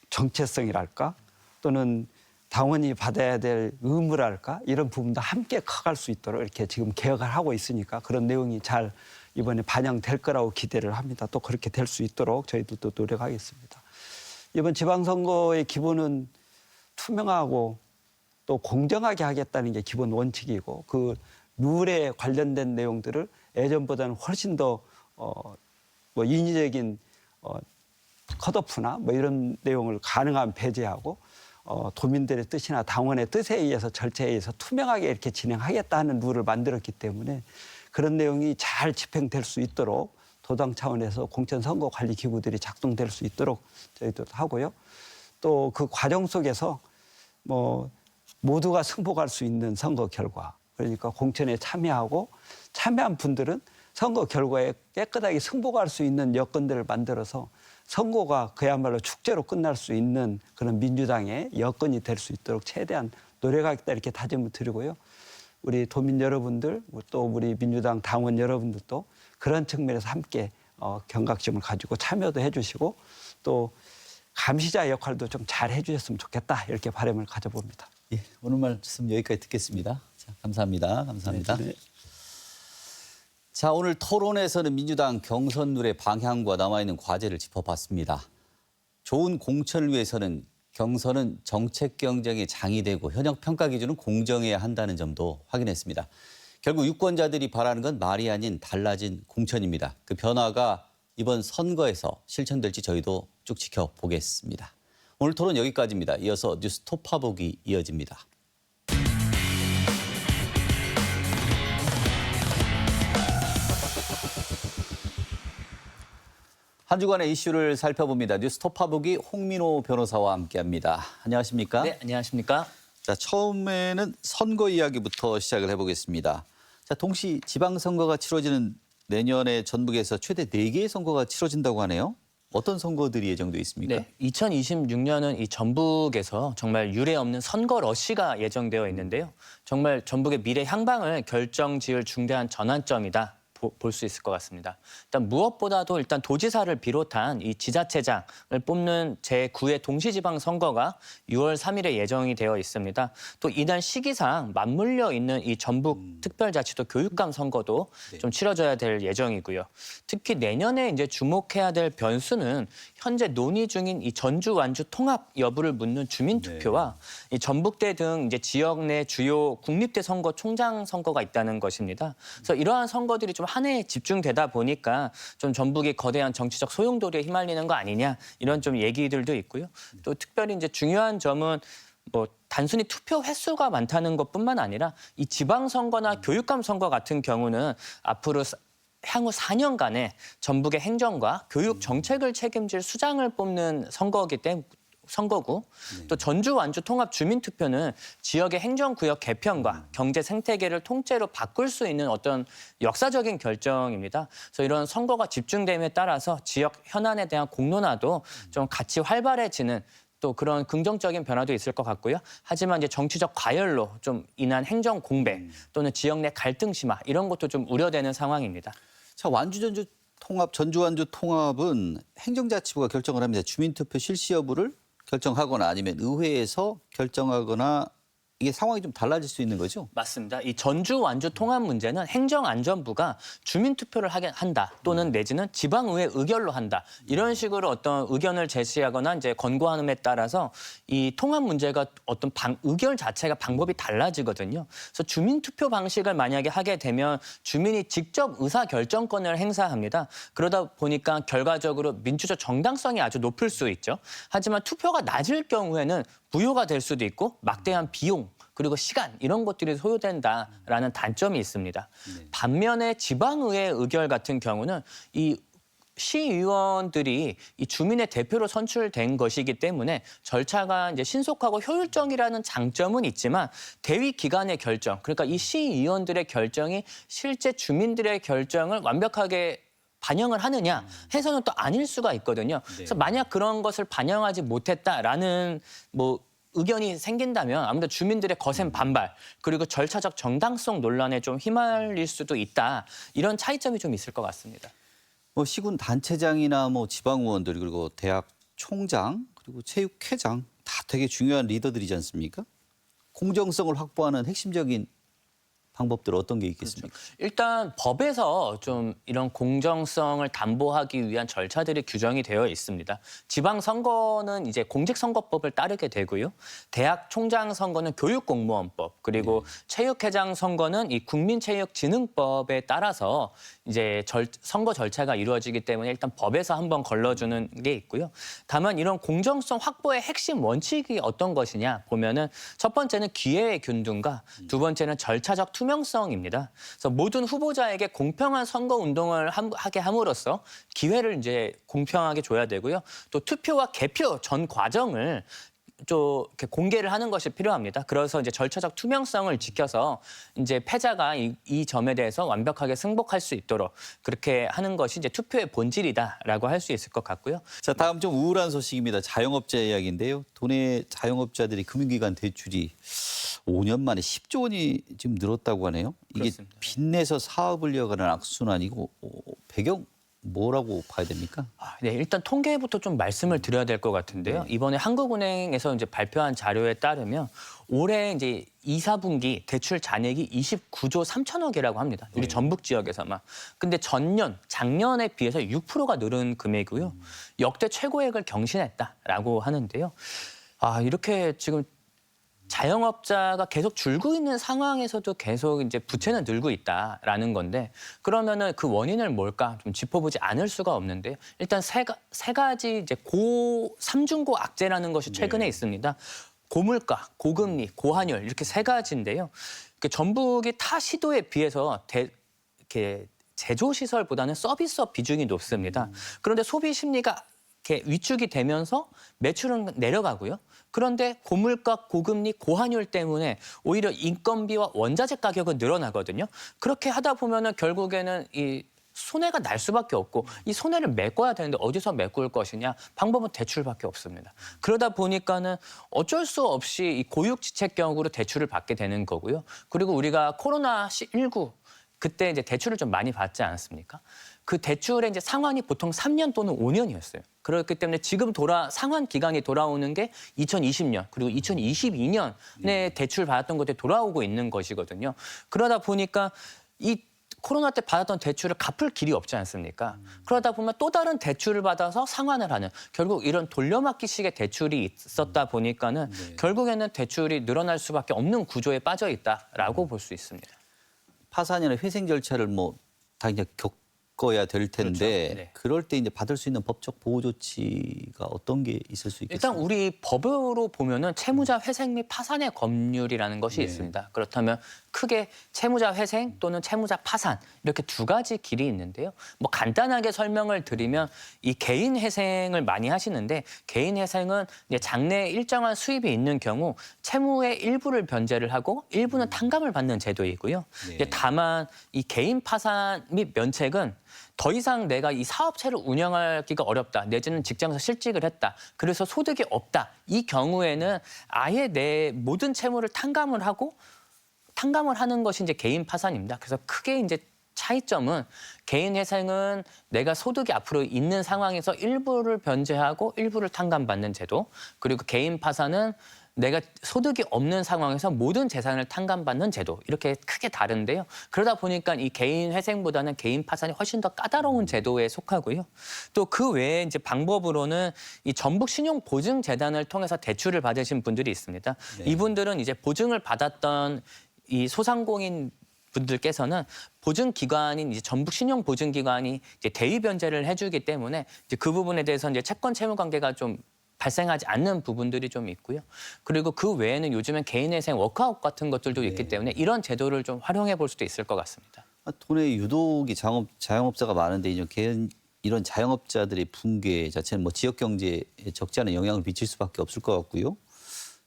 정체성이랄까 또는 당원이 받아야 될 의무랄까 이런 부분도 함께 커갈 수 있도록 이렇게 지금 개혁을 하고 있으니까 그런 내용이 잘 이번에 반영될 거라고 기대를 합니다. 또 그렇게 될 수 있도록 저희도 또 노력하겠습니다. 이번 지방선거의 기본은 투명하고 또 공정하게 하겠다는 게 기본 원칙이고 그 룰에 관련된 내용들을 예전보다는 훨씬 더 뭐 인위적인 컷오프나 뭐 이런 내용을 가능한 배제하고 도민들의 뜻이나 당원의 뜻에 의해서 절차에 의해서 투명하게 이렇게 진행하겠다는 룰을 만들었기 때문에 그런 내용이 잘 집행될 수 있도록 도당 차원에서 공천선거관리기구들이 작동될 수 있도록 저희도 하고요. 또 그 과정 속에서 뭐 모두가 승복할 수 있는 선거 결과, 그러니까 공천에 참여하고 참여한 분들은 선거 결과에 깨끗하게 승복할 수 있는 여건들을 만들어서 선거가 그야말로 축제로 끝날 수 있는 그런 민주당의 여건이 될 수 있도록 최대한 노력하겠다 이렇게 다짐을 드리고요. 우리 도민 여러분들 또 우리 민주당 당원 여러분들도 그런 측면에서 함께 경각심을 가지고 참여도 해주시고 또 감시자 역할도 좀 잘 해주셨으면 좋겠다 이렇게 바람을 가져봅니다. 예, 오늘 말씀 여기까지 듣겠습니다. 자, 감사합니다. 감사합니다. 네. 자, 오늘 토론에서는 민주당 경선룰의 방향과 남아있는 과제를 짚어봤습니다. 좋은 공천을 위해서는 경선은 정책 경쟁의 장이 되고 현역 평가 기준은 공정해야 한다는 점도 확인했습니다. 결국 유권자들이 바라는 건 말이 아닌 달라진 공천입니다. 그 변화가 이번 선거에서 실천될지 저희도 쭉 지켜보겠습니다. 오늘 토론 여기까지입니다. 이어서 뉴스 톱파보기 이어집니다. 한 주간의 이슈를 살펴봅니다. 뉴스 톱파보기 홍민호 변호사와 함께합니다. 안녕하십니까? 네, 안녕하십니까? 자, 처음에는 선거 이야기부터 시작을 해보겠습니다. 자, 동시 지방선거가 치러지는 내년에 전북에서 최대 4개의 선거가 치러진다고 하네요. 어떤 선거들이 예정돼 있습니까? 네, 2026년은 이 전북에서 정말 유례 없는 선거 러시가 예정되어 있는데요. 정말 전북의 미래 향방을 결정지을 중대한 전환점이다. 볼 수 있을 것 같습니다. 일단 무엇보다도 일단 도지사를 비롯한 이 지자체장을 뽑는 제9회 동시지방선거가 6월 3일에 예정이 되어 있습니다. 또 이날 시기상 맞물려 있는 이 전북 특별자치도 교육감 선거도 좀 치러져야 될 예정이고요. 특히 내년에 이제 주목해야 될 변수는 현재 논의 중인 이 전주 완주 통합 여부를 묻는 주민투표와 이 전북대 등 이제 지역 내 주요 국립대 선거 총장 선거가 있다는 것입니다. 그래서 이러한 선거들이 좀 한 해에 집중되다 보니까 좀 전북이 거대한 정치적 소용돌이에 휘말리는 거 아니냐 이런 좀 얘기들도 있고요. 또 특별히 이제 중요한 점은 뭐 단순히 투표 횟수가 많다는 것뿐만 아니라 이 지방선거나 교육감 선거 같은 경우는 앞으로 향후 4년간의 전북의 행정과 교육 정책을 책임질 수장을 뽑는 선거고 또 전주 완주 통합 주민투표는 지역의 행정구역 개편과 경제 생태계를 통째로 바꿀 수 있는 어떤 역사적인 결정입니다. 그래서 이런 선거가 집중됨에 따라서 지역 현안에 대한 공론화도 좀 같이 활발해지는 또 그런 긍정적인 변화도 있을 것 같고요. 하지만 이제 정치적 과열로 좀 인한 행정 공백 또는 지역 내 갈등 심화 이런 것도 좀 우려되는 상황입니다. 자, 전주 완주 통합은 행정자치부가 결정을 합니다. 주민투표 실시 여부를 결정하거나 아니면 의회에서 결정하거나 이게 상황이 좀 달라질 수 있는 거죠? 맞습니다. 이 전주 완주 통합 문제는 행정안전부가 주민투표를 하게 한다 또는 내지는 지방의회 의결로 한다 이런 식으로 어떤 의견을 제시하거나 이제 권고함에 따라서 이 통합 문제가 어떤 의결 자체가 방법이 달라지거든요. 그래서 주민투표 방식을 만약에 하게 되면 주민이 직접 의사결정권을 행사합니다. 그러다 보니까 결과적으로 민주적 정당성이 아주 높을 수 있죠. 하지만 투표가 낮을 경우에는 부요가 될 수도 있고 막대한 비용 그리고 시간 이런 것들이 소요된다라는 단점이 있습니다. 반면에 지방의회 의결 같은 경우는 이 시의원들이 이 주민의 대표로 선출된 것이기 때문에 절차가 이제 신속하고 효율적이라는 장점은 있지만 대위 기관의 결정, 그러니까 이 시의원들의 결정이 실제 주민들의 결정을 완벽하게 반영을 하느냐 해서는 또 아닐 수가 있거든요. 그래서 만약 그런 것을 반영하지 못했다라는 의견이 생긴다면 아무래도 주민들의 거센 반발 그리고 절차적 정당성 논란에 좀 휘말릴 수도 있다. 이런 차이점이 좀 있을 것 같습니다. 시군 단체장이나 지방 의원들 그리고 대학 총장 그리고 체육회장 다 되게 중요한 리더들이지 않습니까? 공정성을 확보하는 핵심적인 방법들 어떤 게 있겠습니까? 일단 법에서 좀 이런 공정성을 담보하기 위한 절차들이 규정이 되어 있습니다. 지방선거는 이제 공직선거법을 따르게 되고요. 대학 총장 선거는 교육공무원법, 그리고 체육회장 선거는 이 국민체육진흥법에 따라서 이제 선거 절차가 이루어지기 때문에 일단 법에서 한번 걸러주는 게 있고요. 다만 이런 공정성 확보의 핵심 원칙이 어떤 것이냐 보면은 첫 번째는 기회의 균등과 두 번째는 절차적 투명성입니다. 그래서 모든 후보자에게 공평한 선거 운동을 하게 함으로써 기회를 이제 공평하게 줘야 되고요. 또 투표와 개표 전 과정을 좀 이렇게 공개를 하는 것이 필요합니다. 그래서 이제 절차적 투명성을 지켜서 이제 패자가 이 점에 대해서 완벽하게 승복할 수 있도록 그렇게 하는 것이 이제 투표의 본질이다라고 할 수 있을 것 같고요. 자, 다음 좀 우울한 소식입니다. 자영업자 이야기인데요. 도내 자영업자들이 금융기관 대출이 5년 만에 10조 원이 지금 늘었다고 하네요. 이게 그렇습니다. 빚내서 사업을 이어가는 악순환이고 배경 뭐라고 봐야 됩니까? 네, 일단 통계부터 좀 말씀을 드려야 될 것 같은데요. 이번에 한국은행에서 이제 발표한 자료에 따르면 올해 이제 2, 4분기 대출 잔액이 29조 3천억이라고 합니다. 우리 전북 지역에서만. 근데 작년에 비해서 6%가 늘은 금액이고요. 역대 최고액을 경신했다라고 하는데요. 이렇게 지금 자영업자가 계속 줄고 있는 상황에서도 계속 이제 부채는 늘고 있다라는 건데 그러면은 그 원인을 뭘까 좀 짚어보지 않을 수가 없는데요. 일단 세 가지 이제 삼중고 악재라는 것이 최근에 있습니다. 고물가, 고금리, 고환율 이렇게 세 가지인데요. 전북이 타 시도에 비해서 이렇게 제조 시설보다는 서비스업 비중이 높습니다. 그런데 소비 심리가 이렇게 위축이 되면서 매출은 내려가고요. 그런데 고물가, 고금리, 고환율 때문에 오히려 인건비와 원자재 가격은 늘어나거든요. 그렇게 하다 보면은 결국에는 이 손해가 날 수밖에 없고 이 손해를 메꿔야 되는데 어디서 메꿀 것이냐? 방법은 대출밖에 없습니다. 그러다 보니까는 어쩔 수 없이 이 고육지책격으로 대출을 받게 되는 거고요. 그리고 우리가 코로나19 그때 이제 대출을 좀 많이 받지 않았습니까? 그 대출의 이제 상환이 보통 3년 또는 5년이었어요. 그렇기 때문에 지금 상환 기간이 돌아오는 게 2020년 그리고 2022년에 대출 받았던 것들이 돌아오고 있는 것이거든요. 그러다 보니까 이 코로나 때 받았던 대출을 갚을 길이 없지 않습니까? 그러다 보면 또 다른 대출을 받아서 상환을 하는 결국 이런 돌려막기식의 대출이 있었다 보니까는 결국에는 대출이 늘어날 수밖에 없는 구조에 빠져 있다라고 볼 수 있습니다. 파산이나 회생 절차를 다 이제 겪어야 될 텐데 그렇죠. 네. 그럴 때 이제 받을 수 있는 법적 보호 조치가 어떤 게 있을 수 있겠습니까? 일단 우리 법으로 보면은 채무자 회생 및 파산의 법률이라는 것이 있습니다. 그렇다면 크게 채무자 회생 또는 채무자 파산 이렇게 두 가지 길이 있는데요. 간단하게 설명을 드리면 이 개인 회생을 많이 하시는데 개인 회생은 이제 장래에 일정한 수입이 있는 경우 채무의 일부를 변제를 하고 일부는 탕감을 받는 제도이고요. 이제 다만 이 개인 파산 및 면책은 더 이상 내가 이 사업체를 운영하기가 어렵다. 내지는 직장에서 실직을 했다. 그래서 소득이 없다. 이 경우에는 아예 내 모든 채무를 탕감을 하는 것이 이제 개인 파산입니다. 그래서 크게 이제 차이점은 개인 회생은 내가 소득이 앞으로 있는 상황에서 일부를 변제하고 일부를 탕감받는 제도. 그리고 개인 파산은 내가 소득이 없는 상황에서 모든 재산을 탕감받는 제도 이렇게 크게 다른데요. 그러다 보니까 이 개인 회생보다는 개인 파산이 훨씬 더 까다로운 제도에 속하고요. 또 그 외에 이제 방법으로는 이 전북 신용보증재단을 통해서 대출을 받으신 분들이 있습니다. 이분들은 이제 보증을 받았던 이 소상공인 분들께서는 보증기관인 이제 전북 신용보증기관이 이제 대위 변제를 해주기 때문에 이제 그 부분에 대해서 이제 채권 채무 관계가 좀 발생하지 않는 부분들이 좀 있고요. 그리고 그 외에는 요즘엔 개인회생 워크아웃 같은 것들도 있기 때문에 이런 제도를 좀 활용해 볼 수도 있을 것 같습니다. 도내에 유독 자영업자가 많은데 이런 자영업자들의 붕괴 자체는 지역 경제에 적지 않은 영향을 미칠 수밖에 없을 것 같고요.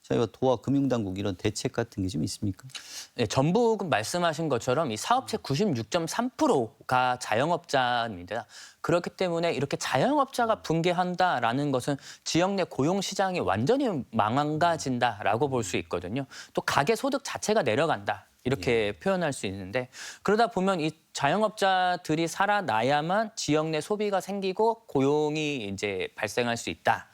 저희가 도와 금융당국 이런 대책 같은 게 좀 있습니까? 네, 전북은 말씀하신 것처럼 이 사업체 96.3%가 자영업자입니다. 그렇기 때문에 이렇게 자영업자가 붕괴한다라는 것은 지역 내 고용 시장이 완전히 망가진다라고 볼 수 있거든요. 또 가계 소득 자체가 내려간다. 이렇게 표현할 수 있는데 그러다 보면 이 자영업자들이 살아나야만 지역 내 소비가 생기고 고용이 이제 발생할 수 있다.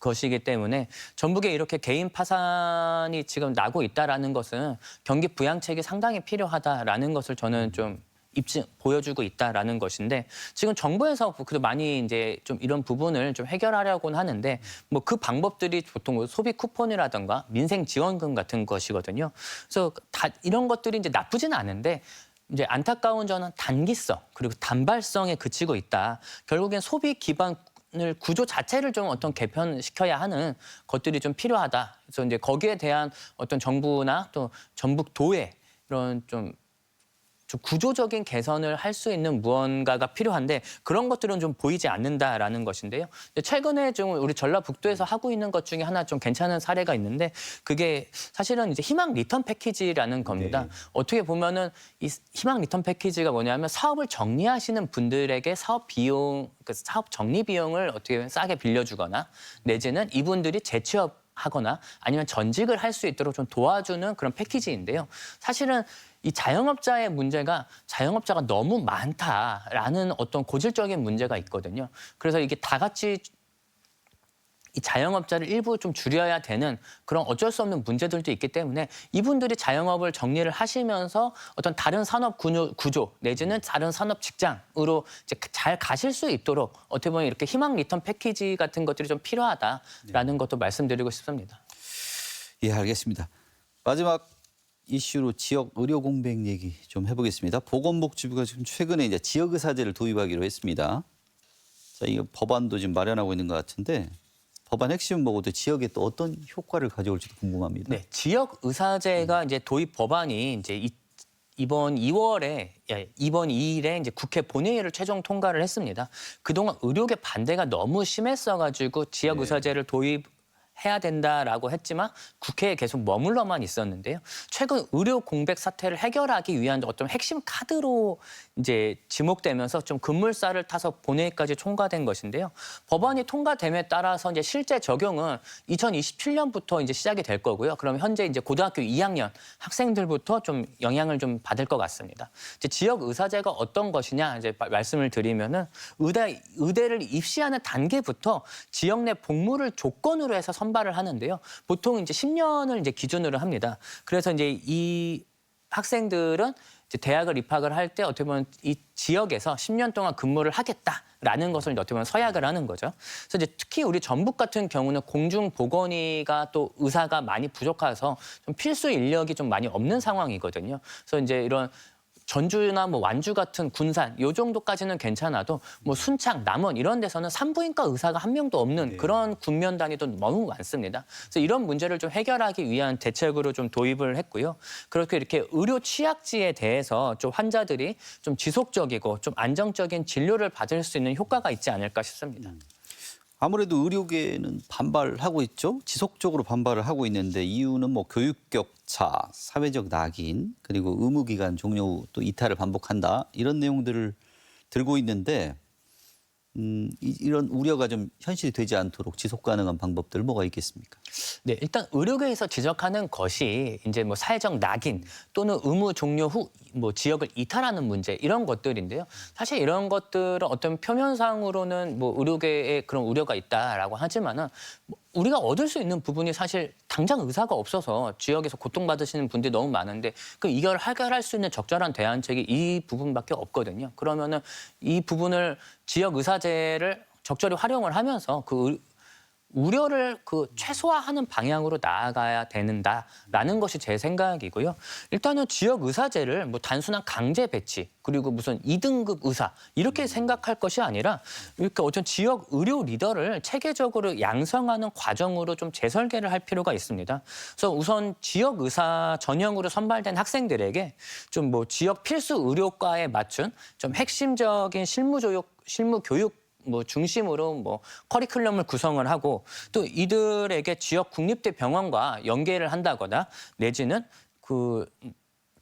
것이기 때문에 전북에 이렇게 개인 파산이 지금 나고 있다라는 것은 경기 부양책이 상당히 필요하다라는 것을 저는 좀 보여주고 있다라는 것인데 지금 정부에서 그래도 많이 이제 좀 이런 부분을 좀 해결하려고는 하는데 뭐 그 방법들이 보통 뭐 소비 쿠폰이라든가 민생 지원금 같은 것이거든요. 그래서 다 이런 것들이 이제 나쁘지는 않은데 이제 안타까운 점은 단기성 그리고 단발성에 그치고 있다. 결국엔 소비 기반 을 구조 자체를 좀 어떤 개편시켜야 하는 것들이 좀 필요하다. 그래서 이제 거기에 대한 어떤 정부나 또 전북도의 이런 좀 구조적인 개선을 할 수 있는 무언가가 필요한데 그런 것들은 좀 보이지 않는다라는 것인데요. 최근에 좀 우리 전라북도에서 하고 있는 것 중에 하나 좀 괜찮은 사례가 있는데 그게 사실은 이제 희망 리턴 패키지라는 겁니다. 어떻게 보면은 이 희망 리턴 패키지가 뭐냐면 사업을 정리하시는 분들에게 사업 비용, 그 사업 정리 비용을 어떻게 보면 싸게 빌려주거나 내지는 이분들이 재취업 하거나 아니면 전직을 할 수 있도록 좀 도와주는 그런 패키지인데요. 사실은 이 자영업자의 문제가 자영업자가 너무 많다라는 어떤 고질적인 문제가 있거든요. 그래서 이게 다 같이 이 자영업자를 일부 좀 줄여야 되는 그런 어쩔 수 없는 문제들도 있기 때문에 이분들이 자영업을 정리를 하시면서 어떤 다른 산업 구조 내지는 다른 산업 직장으로 이제 잘 가실 수 있도록 어떻게 보면 이렇게 희망 리턴 패키지 같은 것들이 좀 필요하다라는 것도 말씀드리고 싶습니다. 예, 알겠습니다. 마지막 이슈로 지역 의료 공백 얘기 좀 해보겠습니다. 보건복지부가 지금 최근에 이제 지역의사제를 도입하기로 했습니다. 자, 이거 법안도 지금 마련하고 있는 것 같은데 법안 핵심은 뭐고 또 지역에 또 어떤 효과를 가져올지도 궁금합니다. 네, 지역 의사제가 이제 도입 법안이 이제 이번 2일에 이제 국회 본회의를 최종 통과를 했습니다. 그동안 의료계 반대가 너무 심했어가지고 지역 의사제를 도입해야 된다라고 했지만 국회에 계속 머물러만 있었는데요. 최근 의료 공백 사태를 해결하기 위한 어떤 핵심 카드로 이제 지목되면서 좀 급물살을 타서 본회의까지 통과된 것인데요. 법안이 통과됨에 따라서 이제 실제 적용은 2027년부터 이제 시작이 될 거고요. 그럼 현재 이제 고등학교 2학년 학생들부터 좀 영향을 좀 받을 것 같습니다. 이제 지역 의사제가 어떤 것이냐 이제 말씀을 드리면은 의대를 입시하는 단계부터 지역 내 복무를 조건으로 해서 선발을 하는데요. 보통 이제 10년을 이제 기준으로 합니다. 그래서 이제 이 학생들은 이제 대학을 입학을 할 때 어떻게 보면 이 지역에서 10년 동안 근무를 하겠다라는 것을 이제 어떻게 보면 서약을 하는 거죠. 그래서 이제 특히 우리 전북 같은 경우는 공중보건의가 또 의사가 많이 부족해서 좀 필수 인력이 좀 많이 없는 상황이거든요. 그래서 이제 이런 전주나 뭐 완주 같은 군산 요 정도까지는 괜찮아도 뭐 순창, 남원 이런 데서는 산부인과 의사가 한 명도 없는 그런 군면 단위도 너무 많습니다. 그래서 이런 문제를 좀 해결하기 위한 대책으로 좀 도입을 했고요. 그렇게 이렇게 의료 취약지에 대해서 좀 환자들이 좀 지속적이고 좀 안정적인 진료를 받을 수 있는 효과가 있지 않을까 싶습니다. 아무래도 의료계는 반발하고 있죠. 지속적으로 반발을 하고 있는데 이유는 뭐 교육 격차, 사회적 낙인, 그리고 의무기간 종료 후 또 이탈을 반복한다. 이런 내용들을 들고 있는데 이런 우려가 좀 현실이 되지 않도록 지속 가능한 방법들 뭐가 있겠습니까? 네, 일단 의료계에서 지적하는 것이 이제 뭐 사회적 낙인 또는 의무 종료 후 뭐 지역을 이탈하는 문제 이런 것들인데요. 사실 이런 것들은 어떤 표면상으로는 뭐 의료계에 그런 우려가 있다라고 하지만은 우리가 얻을 수 있는 부분이 사실 당장 의사가 없어서 지역에서 고통받으시는 분들이 너무 많은데 이걸 해결할 수 있는 적절한 대안책이 이 부분밖에 없거든요. 그러면은 이 부분을 지역 의사제를 적절히 활용을 하면서 우려를 최소화하는 방향으로 나아가야 되는다라는 것이 제 생각이고요. 일단은 지역 의사제를 뭐 단순한 강제 배치 그리고 무슨 2등급 의사 이렇게 생각할 것이 아니라 이렇게 어떤 지역 의료 리더를 체계적으로 양성하는 과정으로 좀 재설계를 할 필요가 있습니다. 그래서 우선 지역 의사 전형으로 선발된 학생들에게 좀 뭐 지역 필수 의료과에 맞춘 좀 핵심적인 실무 교육 뭐 중심으로 뭐 커리큘럼을 구성을 하고 또 이들에게 지역 국립대 병원과 연계를 한다거나 내지는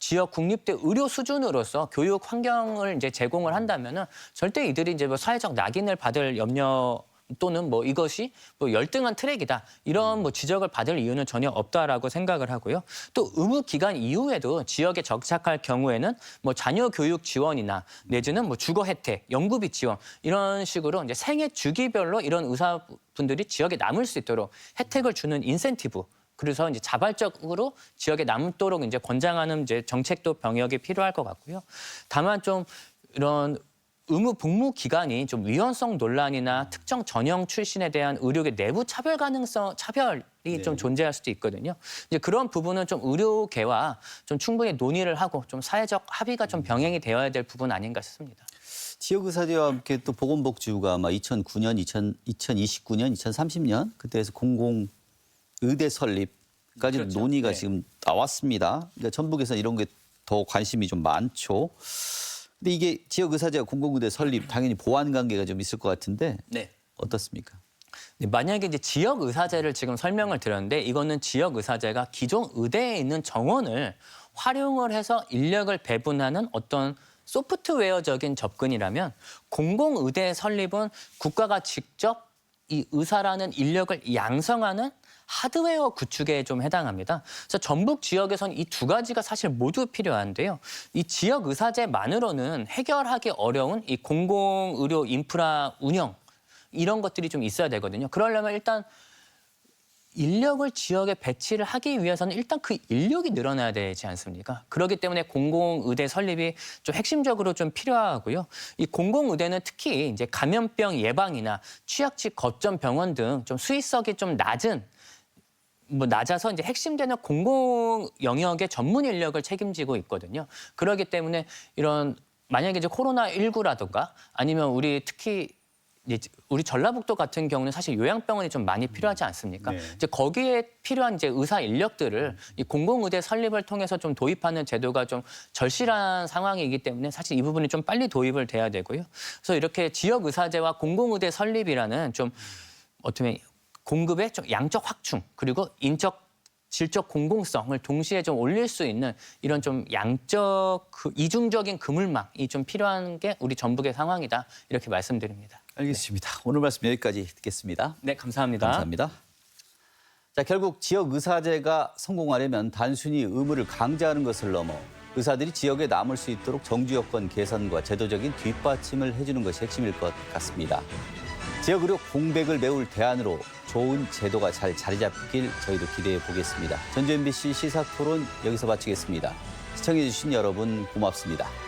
지역 국립대 의료 수준으로서 교육 환경을 이제 제공을 한다면은 절대 이들이 이제 뭐 사회적 낙인을 받을 염려 또는 뭐 이것이 뭐 열등한 트랙이다 이런 뭐 지적을 받을 이유는 전혀 없다라고 생각을 하고요. 또 의무 기간 이후에도 지역에 정착할 경우에는 뭐 자녀 교육 지원이나 내지는 뭐 주거 혜택, 연구비 지원 이런 식으로 이제 생애 주기별로 이런 의사분들이 지역에 남을 수 있도록 혜택을 주는 인센티브. 그래서 이제 자발적으로 지역에 남도록 이제 권장하는 이제 정책도 병역이 필요할 것 같고요. 다만 좀 이런 의무 복무 기간이 좀 위헌성 논란이나 특정 전형 출신에 대한 의료계 내부 차별이 좀 존재할 수도 있거든요. 이제 그런 부분은 좀 의료계와 좀 충분히 논의를 하고 좀 사회적 합의가 좀 병행이 되어야 될 부분 아닌가 싶습니다. 지역의사제와 함께 또 보건복지부가 아마 2009년, 2029년, 2030년 그때에서 공공의대 설립까지 그렇죠. 논의가 네. 지금 나왔습니다. 그러니까 전북에서 이런 게 더 관심이 좀 많죠. 근데 이게 지역의사제와 공공의대 설립 당연히 보완 관계가 좀 있을 것 같은데 네. 어떻습니까? 네, 만약에 이제 지역 의사제를 지금 설명을 드렸는데 이거는 지역 의사제가 기존 의대에 있는 정원을 활용을 해서 인력을 배분하는 어떤 소프트웨어적인 접근이라면 공공의대 설립은 국가가 직접 이 의사라는 인력을 양성하는 하드웨어 구축에 좀 해당합니다. 그래서 전북 지역에서는 이 두 가지가 사실 모두 필요한데요. 이 지역 의사제만으로는 해결하기 어려운 이 공공의료 인프라 운영 이런 것들이 좀 있어야 되거든요. 그러려면 일단 인력을 지역에 배치를 하기 위해서는 일단 그 인력이 늘어나야 되지 않습니까? 그렇기 때문에 공공의대 설립이 좀 핵심적으로 좀 필요하고요. 이 공공의대는 특히 이제 감염병 예방이나 취약지 거점 병원 등 좀 수익성이 좀 낮아서 이제 핵심되는 공공 영역의 전문 인력을 책임지고 있거든요. 그렇기 때문에 이런 만약에 이제 코로나19라든가 아니면 우리 특히 이제 우리 전라북도 같은 경우는 사실 요양병원이 좀 많이 필요하지 않습니까? 네. 이제 거기에 필요한 이제 의사 인력들을 이 공공의대 설립을 통해서 좀 도입하는 제도가 좀 절실한 상황이기 때문에 사실 이 부분이 좀 빨리 도입을 돼야 되고요. 그래서 이렇게 지역 의사제와 공공의대 설립이라는 좀 어떻게 보면 공급의 좀 양적 확충 그리고 인적 질적 공공성을 동시에 좀 올릴 수 있는 이런 좀 양적 이중적인 그물망이 좀 필요한 게 우리 전북의 상황이다 이렇게 말씀드립니다. 알겠습니다. 오늘 말씀 여기까지 듣겠습니다. 네, 감사합니다. 감사합니다. 자, 결국 지역 의사제가 성공하려면 단순히 의무를 강제하는 것을 넘어 의사들이 지역에 남을 수 있도록 정주 여건 개선과 제도적인 뒷받침을 해주는 것이 핵심일 것 같습니다. 지역 의료 공백을 메울 대안으로 좋은 제도가 잘 자리 잡길 저희도 기대해 보겠습니다. 전주 MBC 시사토론 여기서 마치겠습니다. 시청해 주신 여러분 고맙습니다.